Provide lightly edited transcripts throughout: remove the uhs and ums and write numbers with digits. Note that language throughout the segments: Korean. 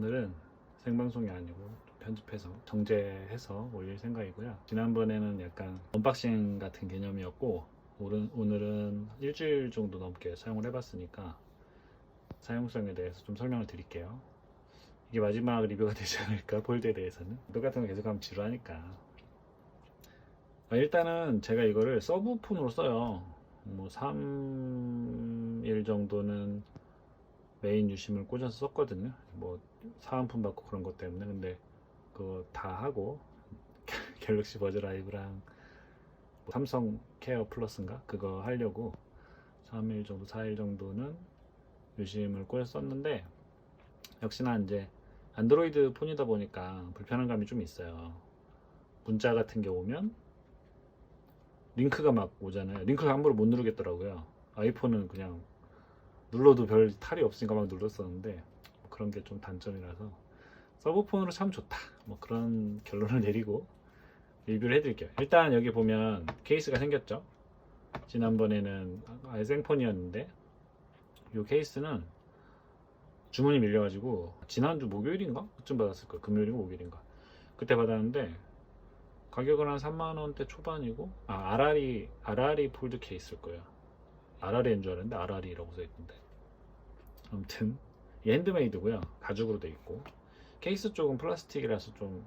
오늘은 생방송이 아니고 편집해서 정제해서 올릴 생각이고요. 지난번에는 약간 언박싱 같은 개념이었고 오늘은 일주일 정도 넘게 사용을 해봤으니까 사용성에 대해서 좀 설명을 드릴게요. 이게 마지막 리뷰가 되지 않을까, 폴드에 대해서는. 똑같은 거 계속하면 지루하니까. 일단은 제가 이거를 서브폰으로 써요. 뭐 3일 정도는 메인 유심을 꽂아서 썼거든요. 뭐 사은품 받고 그런 것 때문에. 근데 그거 다 하고 갤럭시 버즈 라이브랑 삼성 케어 플러스인가 그거 하려고 3일 정도 4일 정도는 유심을 꽂아서 썼는데, 역시나 이제 안드로이드 폰이다 보니까 불편한 감이 좀 있어요. 문자 같은 게 오면 링크가 막 오잖아요. 링크를 함부로 못 누르겠더라고요. 아이폰은 그냥 눌러도 별 탈이 없으니까 막 눌렀었는데, 그런 게 좀 단점이라서 서브폰으로 참 좋다, 뭐 그런 결론을 내리고 리뷰를 해드릴게요. 일단 여기 보면 케이스가 생겼죠. 지난번에는 아예 생폰이었는데 이 케이스는 주문이 밀려가지고 지난주 목요일인가 그쯤 받았을 거예요. 금요일인가 목요일인가 그때 받았는데 가격은 한 3만원대 초반이고, RR이 폴드 케이스일 거예요. RR인 줄 알았는데 RR이라고 써있던데. 아무튼 이 핸드메이드고요. 가죽으로 돼 있고, 케이스 쪽은 플라스틱이라서 좀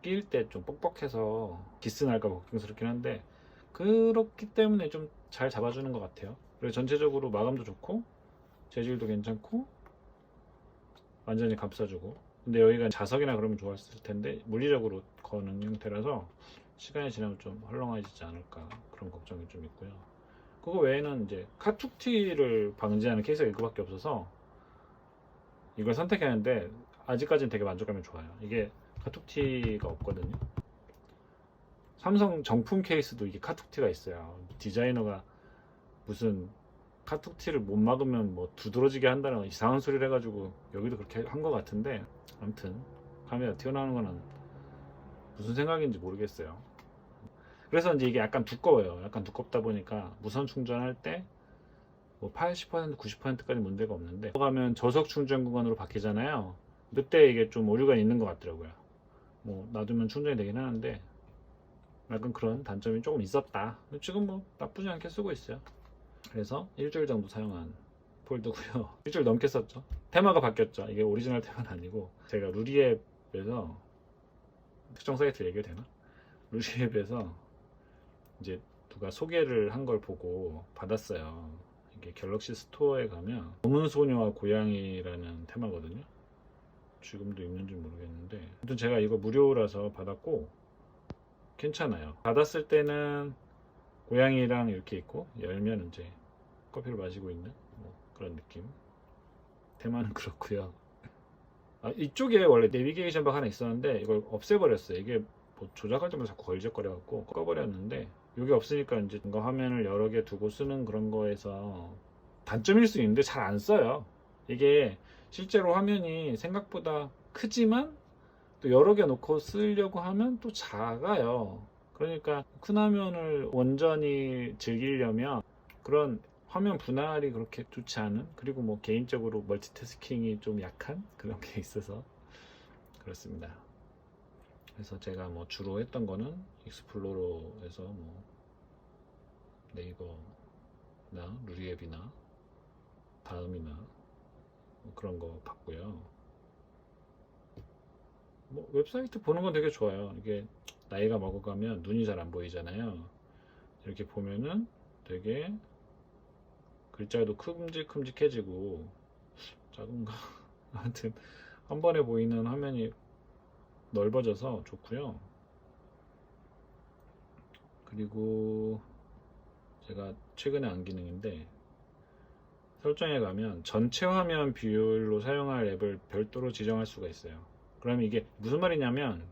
끼일 때 좀 뻑뻑해서 기스 날까 걱정스럽긴 한데, 그렇기 때문에 좀 잘 잡아주는 것 같아요. 그리고 전체적으로 마감도 좋고 재질도 괜찮고 완전히 감싸주고. 근데 여기가 자석이나 그러면 좋았을 텐데 물리적으로 거는 형태라서 시간이 지나면 좀 헐렁해지지 않을까, 그런 걱정이 좀 있고요. 그거 외에는 이제 카툭티를 방지하는 케이스가 이거밖에 없어서 이걸 선택했는데 아직까지는 되게 만족감이 좋아요. 이게 카툭티가 없거든요. 삼성 정품 케이스도 이게 카툭티가 있어요. 디자이너가 무슨 카툭티를 못 막으면 뭐 두드러지게 한다는 이상한 소리를 해가지고 여기도 그렇게 한 것 같은데, 아무튼 카메라 튀어나오는 거는 무슨 생각인지 모르겠어요. 그래서 이제 이게 약간 두꺼워요. 약간 두껍다 보니까 무선 충전할 때 뭐 80% 90%까지 문제가 없는데, 들어가면 저속 충전 구간으로 바뀌잖아요. 그때 이게 좀 오류가 있는 것 같더라고요. 뭐 놔두면 충전이 되긴 하는데 약간 그런 단점이 조금 있었다. 지금 뭐 나쁘지 않게 쓰고 있어요. 그래서 일주일 정도 사용한 폴드고요. 일주일 넘게 썼죠. 테마가 바뀌었죠. 이게 오리지널 테마는 아니고, 제가 루리앱에서, 특정 사이트 얘기해도 되나? 루리앱에서 이제 누가 소개를 한 걸 보고 받았어요. 이게 갤럭시 스토어에 가면 검은 소녀와 고양이라는 테마거든요. 지금도 있는지 모르겠는데, 아무튼 제가 이거 무료라서 받았고 괜찮아요. 받았을 때는 고양이랑 이렇게 있고, 열면 이제 커피를 마시고 있는 뭐 그런 느낌. 테마는 그렇고요. 이쪽에 원래 내비게이션 박 하나 있었는데 이걸 없애버렸어요. 이게 뭐 조작할 때마다 자꾸 걸적거려갖고 꺼버렸는데, 이게 없으니까 이제 뭔가 화면을 여러 개 두고 쓰는 그런 거에서 단점일 수 있는데 잘 안 써요. 이게 실제로 화면이 생각보다 크지만 또 여러 개 놓고 쓰려고 하면 또 작아요. 그러니까 큰 화면을 온전히 즐기려면 그런 화면 분할이 그렇게 좋지 않은, 그리고 뭐 개인적으로 멀티태스킹이 좀 약한 그런 게 있어서 그렇습니다. 그래서 제가 뭐 주로 했던 거는 익스플로러에서 뭐 네이버나 루리앱이나 다음이나 뭐 그런 거 봤고요. 뭐 웹사이트 보는 건 되게 좋아요. 이게 나이가 먹어가면 눈이 잘 안 보이잖아요. 이렇게 보면은 되게 글자도 큼직큼직해지고, 작은가? 아무튼 한 번에 보이는 화면이 넓어져서 좋고요. 그리고 제가 최근에 안 기능인데, 설정에 가면 전체 화면 비율로 사용할 앱을 별도로 지정할 수가 있어요. 그러면 이게 무슨 말이냐면,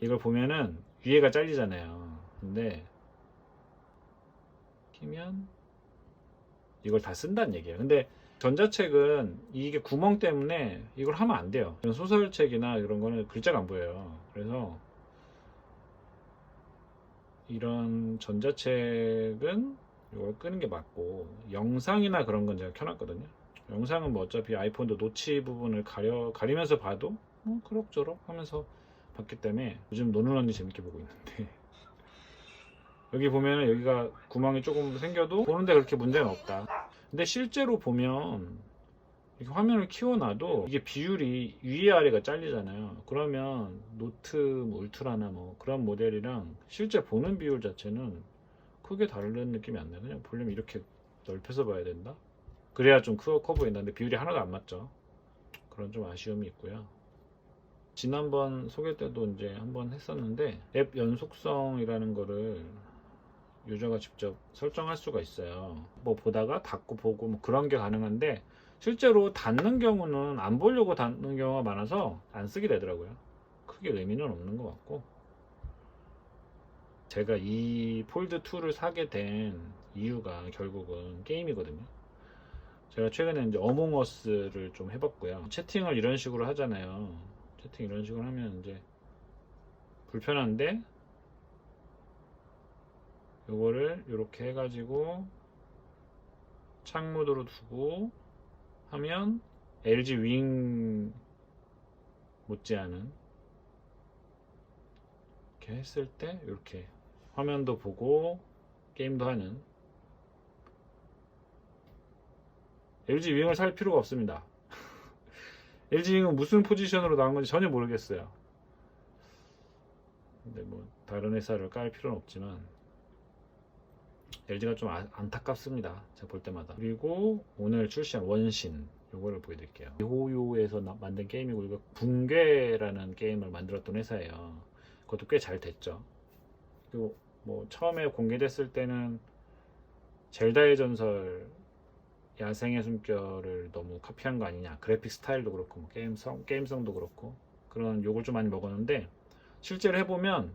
이걸 보면은 위에가 잘리잖아요. 근데 키면 이걸 다 쓴다는 얘기예요. 근데 전자책은 이게 구멍 때문에 이걸 하면 안 돼요. 소설책이나 이런 거는 글자가 안 보여요. 그래서 이런 전자책은 이걸 끄는 게 맞고, 영상이나 그런 건 제가 켜놨거든요. 영상은 뭐 어차피 아이폰도 노치 부분을 가리면서 봐도 뭐 그럭저럭 하면서 봤기 때문에 요즘 노는 언니 재밌게 보고 있는데 여기 보면은 여기가 구멍이 조금 생겨도 보는데 그렇게 문제는 없다. 근데 실제로 보면 이렇게 화면을 키워놔도 이게 비율이 위에 아래가 잘리잖아요. 그러면 노트 뭐 울트라나 뭐 그런 모델이랑 실제 보는 비율 자체는 크게 다른 느낌이 안 나요. 그냥 볼륨 이렇게 넓혀서 봐야 된다. 그래야 좀 커 보인다. 근데 비율이 하나도 안 맞죠. 그런 좀 아쉬움이 있고요. 지난번 소개 때도 이제 한번 했었는데 앱 연속성이라는 거를 유저가 직접 설정할 수가 있어요. 뭐 보다가 닫고 보고 뭐 그런 게 가능한데 실제로 닫는 경우는 안 보려고 닫는 경우가 많아서 안 쓰게 되더라고요. 크게 의미는 없는 것 같고, 제가 이 폴드 2를 사게 된 이유가 결국은 게임이거든요. 제가 최근에 이제 어몽어스를 좀 해봤고요. 채팅을 이런 식으로 하잖아요. 채팅 이런 식으로 하면 이제 불편한데 요거를 이렇게 해가지고 창 모드로 두고 하면 LG 윙 못지않은 이렇게 했을 때 이렇게 화면도 보고 게임도 하는 LG 윙을 살 필요가 없습니다. LG 윙은 무슨 포지션으로 나온 건지 전혀 모르겠어요. 근데 뭐 다른 회사를 깔 필요는 없지만 LG가 좀 안타깝습니다. 제가 볼 때마다. 그리고 오늘 출시한 원신 요거를 보여드릴게요. 미호요에서 만든 게임이고 이거 붕괴라는 게임을 만들었던 회사예요. 그것도 꽤 잘 됐죠. 그리고 뭐 처음에 공개됐을 때는 젤다의 전설 야생의 숨결을 너무 카피한 거 아니냐, 그래픽 스타일도 그렇고 뭐 게임성도 그렇고 그런 욕을 좀 많이 먹었는데 실제로 해보면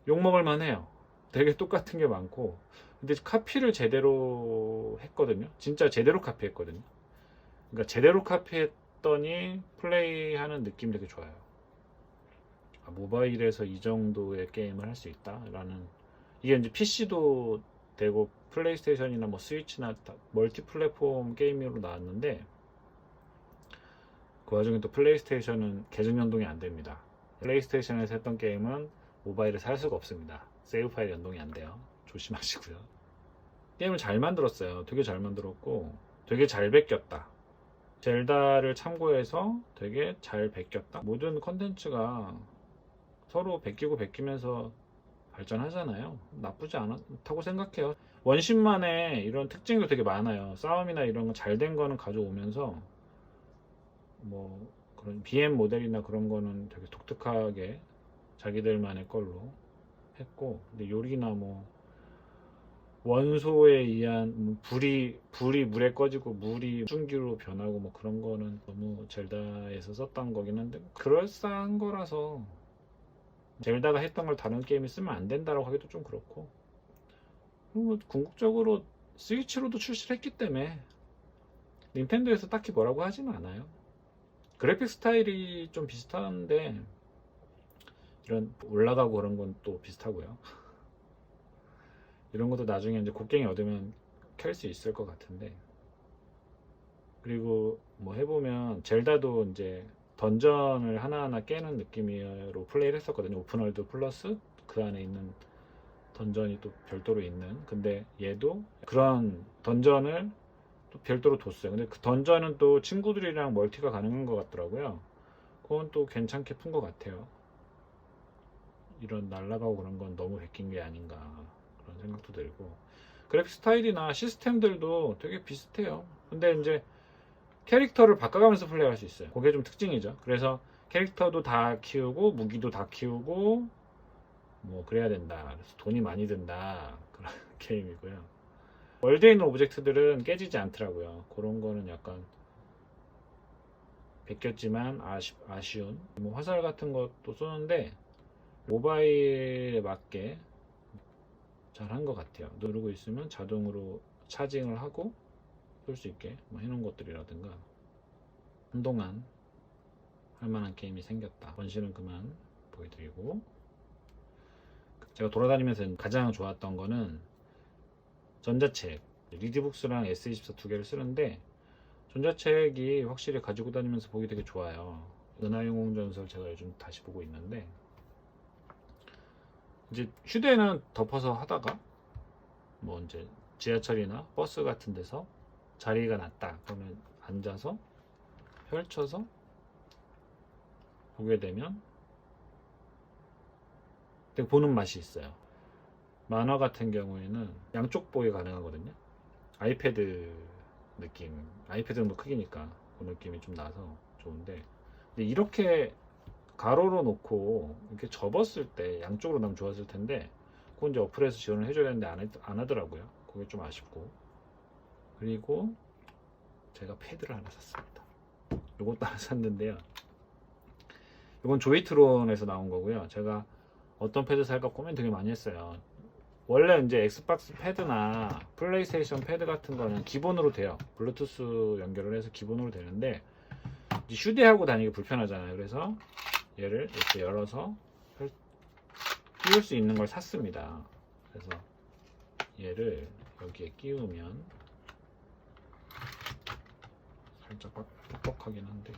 욕 먹을만 해요. 되게 똑같은 게 많고, 근데 카피를 제대로 했거든요. 진짜 제대로 카피했거든요. 그러니까 제대로 카피했더니 플레이하는 느낌 되게 좋아요. 모바일에서 이 정도의 게임을 할 수 있다라는, 이게 이제 PC도 되고 플레이스테이션이나 뭐 스위치나 멀티 플랫폼 게임으로 나왔는데 그 와중에 또 플레이스테이션은 계정 연동이 안 됩니다. 플레이스테이션에서 했던 게임은 모바일에서 할 수가 없습니다. 세이브 파일 연동이 안 돼요. 조심하시고요. 게임을 잘 만들었어요. 되게 잘 만들었고 되게 잘 베꼈다. 젤다를 참고해서 되게 잘 베꼈다. 모든 컨텐츠가 서로 베끼고 베끼면서 발전하잖아요. 나쁘지 않다고 생각해요. 원신만의 이런 특징도 되게 많아요. 싸움이나 이런 거 잘 된 거는 가져오면서 뭐 그런 BM 모델이나 그런 거는 되게 독특하게 자기들만의 걸로 했고, 근데 요리나 뭐 원소에 의한 불이 물에 꺼지고 물이 중기로 변하고 뭐 그런 거는 너무 젤다에서 썼던 거긴 한데 그럴싸한 거라서 젤다가 했던 걸 다른 게임이 쓰면 안 된다고 하기도 좀 그렇고, 뭐 궁극적으로 스위치로도 출시를 했기 때문에 닌텐도에서 딱히 뭐라고 하지는 않아요. 그래픽 스타일이 좀 비슷한데 이런 올라가고 그런 건 또 비슷하고요. 이런 것도 나중에 이제 곡괭이 얻으면 켤 수 있을 것 같은데, 그리고 뭐 해보면 젤다도 이제 던전을 하나하나 깨는 느낌으로 플레이를 했었거든요. 오픈월드 플러스 그 안에 있는 던전이 또 별도로 있는, 근데 얘도 그런 던전을 또 별도로 뒀어요. 근데 그 던전은 또 친구들이랑 멀티가 가능한 것 같더라고요. 그건 또 괜찮게 푼 것 같아요. 이런 날아가고 그런 건 너무 베낀 게 아닌가 그런 생각도 들고, 그래픽 스타일이나 시스템들도 되게 비슷해요. 근데 이제 캐릭터를 바꿔가면서 플레이할 수 있어요. 그게 좀 특징이죠. 그래서 캐릭터도 다 키우고 무기도 다 키우고 뭐 그래야 된다. 그래서 돈이 많이 든다. 그런 게임이고요. 월드에 있는 오브젝트들은 깨지지 않더라고요. 그런 거는 약간 베꼈지만 아쉬운. 뭐 화살 같은 것도 쏘는데 모바일에 맞게 잘 한 것 같아요. 누르고 있으면 자동으로 차징을 하고 쏠 수 있게 뭐 해놓은 것들이라든가, 한동안 할만한 게임이 생겼다. 원신은 그만 보여드리고, 제가 돌아다니면서 가장 좋았던 거는 전자책 리디북스랑 S24 두 개를 쓰는데 전자책이 확실히 가지고 다니면서 보기 되게 좋아요. 은하영웅전설 제가 요즘 다시 보고 있는데, 이제 휴대는 덮어서 하다가 뭐 이제 지하철이나 버스 같은 데서 자리가 났다 그러면 앉아서 펼쳐서 보게 되면 되게 보는 맛이 있어요. 만화 같은 경우에는 양쪽 보기 가능하거든요. 아이패드 느낌, 아이패드 정도 크기니까 그 느낌이 좀 나서 좋은데, 근데 이렇게 가로로 놓고 이렇게 접었을 때 양쪽으로 나면 좋았을 텐데, 그건 이제 어플에서 지원을 해줘야 되는데 안 하더라고요. 그게 좀 아쉽고. 그리고 제가 패드를 하나 샀습니다. 요것도 하나 샀는데요, 이건 조이트론에서 나온 거고요. 제가 어떤 패드 살까 고민 되게 많이 했어요. 원래 이제 엑스박스 패드나 플레이스테이션 패드 같은 거는 기본으로 돼요. 블루투스 연결을 해서 기본으로 되는데, 이제 휴대하고 다니기 불편하잖아요. 그래서 얘를 이렇게 열어서 끼울 수 있는 걸 샀습니다. 그래서 얘를 여기에 끼우면 살짝 뻑뻑하긴 한데,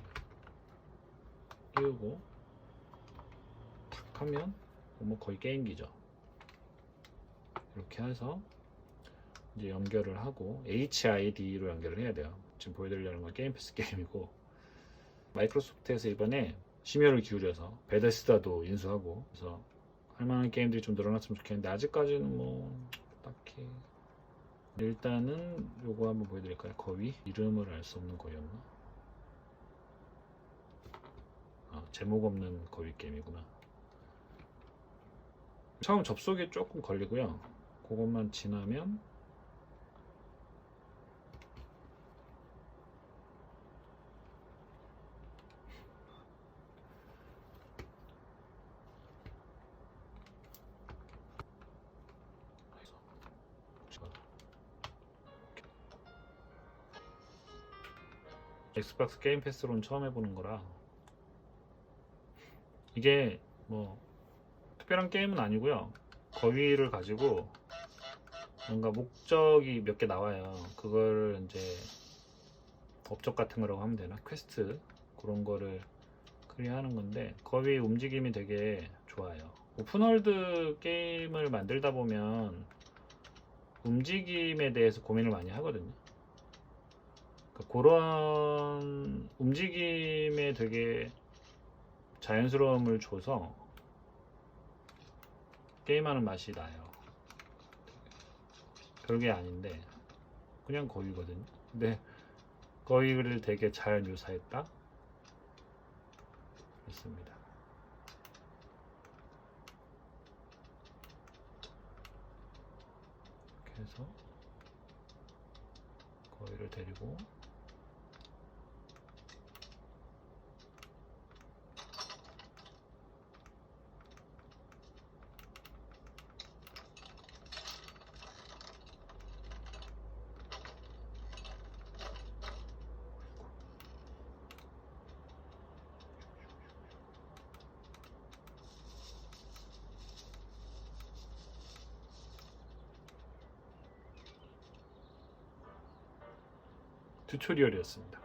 끼우고 탁 하면 뭐 거의 게임기죠. 이렇게 해서 이제 연결을 하고 HID로 연결을 해야 돼요. 지금 보여드리려는 건 게임 패스 게임이고, 마이크로소프트에서 이번에 심혈을 기울여서 베데스다도 인수하고, 그래서 할만한 게임들이 좀 늘어났으면 좋겠는데, 아직까지는 뭐 딱히. 일단은 요거 한번 보여드릴까요? 거위? 이름을 알 수 없는 거위였나? 제목 없는 거위 게임이구나. 처음 접속이 조금 걸리고요. 그것만 지나면 엑스박스 게임 패스로는 처음 해보는 거라, 이게 뭐 특별한 게임은 아니고요. 거위를 가지고 뭔가 목적이 몇 개 나와요. 그걸 이제 업적 같은 거라고 하면 되나? 퀘스트 그런 거를 클리어하는 건데, 거위 움직임이 되게 좋아요. 오픈월드 게임을 만들다 보면 움직임에 대해서 고민을 많이 하거든요. 그런 움직임에 되게 자연스러움을 줘서 게임하는 맛이 나요. 별게 아닌데 그냥 거위거든요. 근데 거위를 되게 잘 묘사했다 있습니다. 이렇게 해서 거위를 데리고 튜토리얼이었습니다.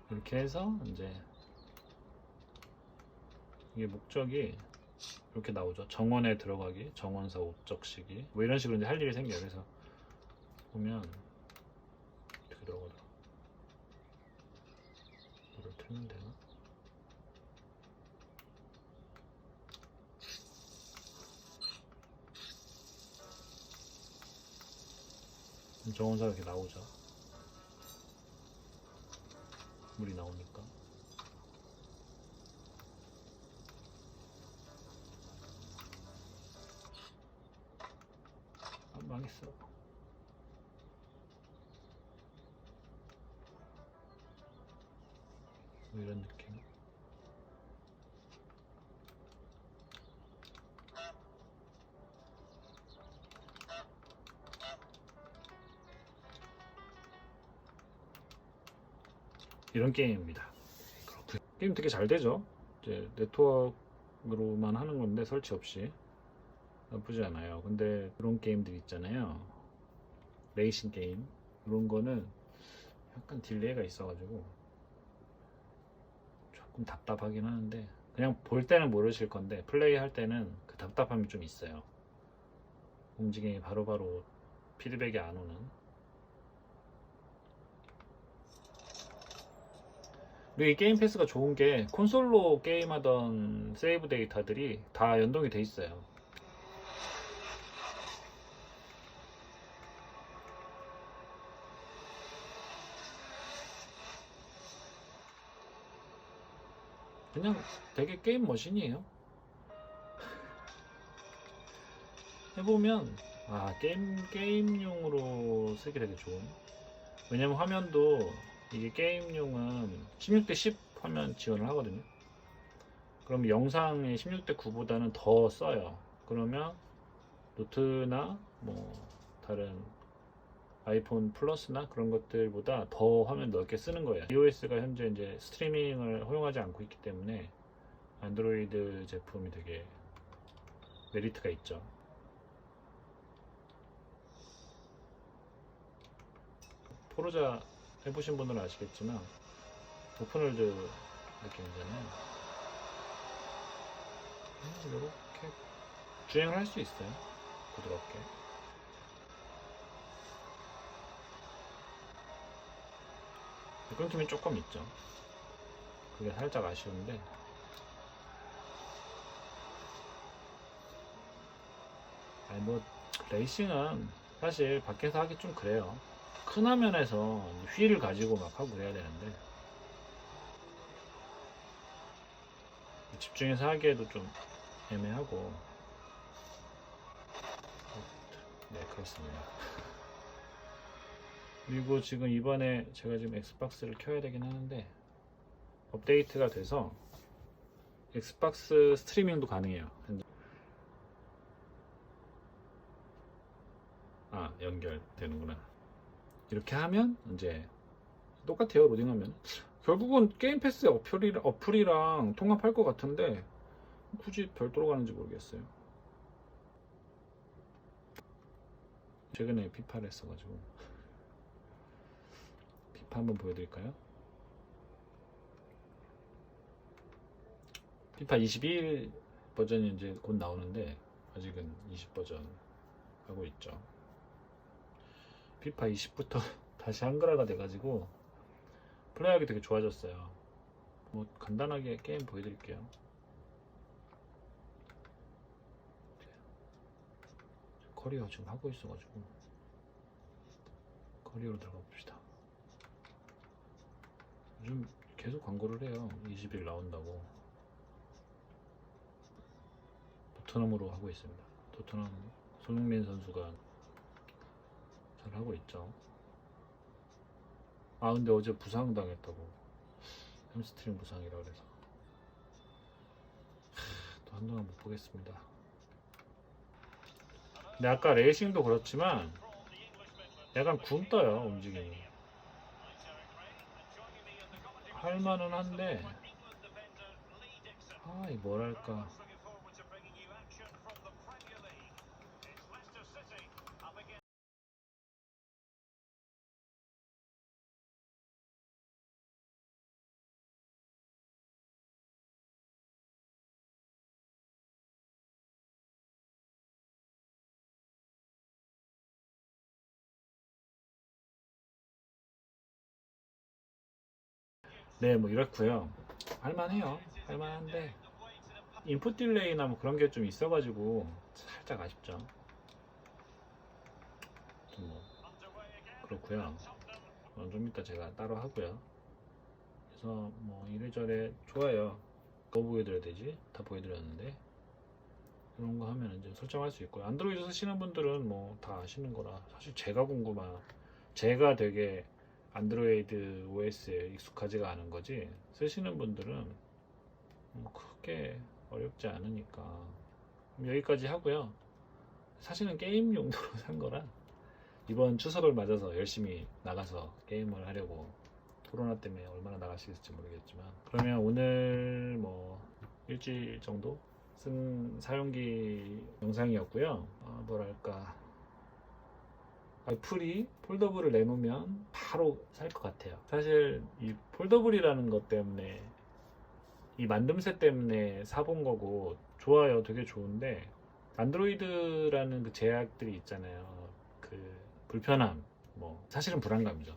이렇게 해서 이제 이게 목적이 이렇게 나오죠. 정원에 들어가기, 정원사 목적시기, 뭐 이런 식으로 이제 할 일이 생겨요. 그래서 보면 이렇게 들어가더라. 이걸 틀면 되나? 정원사가 이렇게 나오죠. 물이 나오니까. 망했어. 뭐 이런 느낌. 이런 게임입니다. 게임 되게 잘 되죠. 이제 네트워크로만 하는 건데 설치 없이 나쁘지 않아요. 근데 그런 게임들 있잖아요. 레이싱 게임, 이런 거는 약간 딜레이가 있어가지고 조금 답답하긴 하는데, 그냥 볼 때는 모르실 건데 플레이 할 때는 그 답답함이 좀 있어요. 움직임이 바로바로 피드백이 안 오는. 그리고 이 게임 패스가 좋은 게 콘솔로 게임하던 세이브 데이터들이 다 연동이 돼 있어요. 그냥 되게 게임 머신이에요. 해보면 게임용으로 쓰기 되게 좋은. 왜냐면 화면도 이게 게임용은 16대 10 화면 지원을 하거든요. 그럼 영상의 16대 9보다는 더 써요. 그러면 노트나 뭐 다른 아이폰 플러스나 그런 것들보다 더 화면 넓게 쓰는 거예요. iOS가 현재 이제 스트리밍을 허용하지 않고 있기 때문에 안드로이드 제품이 되게 메리트가 있죠. 포르자 해보신 분들은 아시겠지만 오픈월드 느낌이잖아요. 이렇게 주행을 할 수 있어요. 부드럽게. 끊김이 조금 있죠. 그게 살짝 아쉬운데, 아니 뭐 레이싱은 사실 밖에서 하기 좀 그래요. 큰 화면에서 휠을 가지고 막 하고 그래야 되는데 집중해서 하기에도 좀 애매하고. 네, 그렇습니다. 그리고 지금 이번에 제가 지금 엑스박스를 켜야 되긴 하는데 업데이트가 돼서 엑스박스 스트리밍도 가능해요. 연결되는구나. 이렇게 하면 이제 똑같아요. 로딩하면 결국은 게임 패스 어플이랑 통합할 것 같은데 굳이 별도로 가는지 모르겠어요. 최근에 피파를 했어가지고. 피파 한번 보여드릴까요? 피파 21 버전이 이제 곧 나오는데 아직은 20 버전 하고 있죠. 피파 20부터 다시 한글화가 돼가지고 플레이하기 되게 좋아졌어요. 뭐 간단하게 게임 보여드릴게요. 커리어 지금 하고 있어가지고 커리어로 들어가 봅시다. 요즘 계속 광고를 해요. 20일 나온다고. 토트넘으로 하고 있습니다. 토트넘 손흥민 선수가 잘 하고 있죠. 근데 어제 부상 당했다고. 햄스트링 부상이라 그래서 또 한동안 못 보겠습니다. 근데 아까 레이싱도 그렇지만 약간 굼떠요. 움직임이 할만은 한데 이 뭐랄까 네, 뭐 이렇고요. 할만해요. 할만한데 인풋 딜레이나 뭐 그런 게 좀 있어가지고 살짝 아쉽죠. 뭐 그렇고요. 좀 이따 제가 따로 하고요. 그래서 뭐 이래저래 좋아요. 뭐 보여드려야 되지? 다 보여드렸는데 이런 거 하면 이제 설정할 수 있고요. 안드로이드 쓰시는 분들은 뭐 다 아시는 거라 사실 제가 되게 안드로이드 OS에 익숙하지가 않은 거지 쓰시는 분들은 뭐 크게 어렵지 않으니까 여기까지 하고요. 사실은 게임 용도로 산 거라 이번 추석을 맞아서 열심히 나가서 게임을 하려고. 코로나 때문에 얼마나 나갈 수 있을지 모르겠지만 그러면 오늘 뭐 일주일 정도 쓴 사용기 영상이었고요. 뭐랄까 애플이 폴더블을 내놓으면 바로 살 것 같아요. 사실 이 폴더블이라는 것 때문에, 이 만듦새 때문에 사본 거고, 좋아요, 되게 좋은데 안드로이드라는 그 제약들이 있잖아요. 그 불편함, 뭐 사실은 불안감이죠.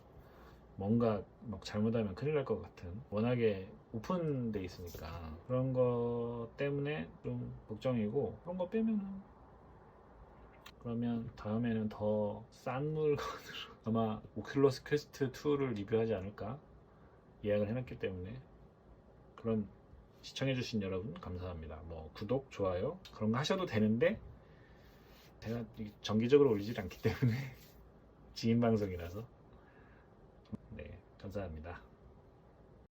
뭔가 막 잘못하면 큰일 날 것 같은, 워낙에 오픈돼 있으니까 그런 거 때문에 좀 걱정이고, 그런 거 빼면은, 그러면 다음에는 더 싼 물건으로 아마 오큘러스 퀘스트 2를 리뷰하지 않을까 예약을 해놨기 때문에. 그럼 시청해주신 여러분 감사합니다. 뭐 구독, 좋아요 그런 거 하셔도 되는데 제가 정기적으로 올리질 않기 때문에 지인 방송이라서. 네, 감사합니다.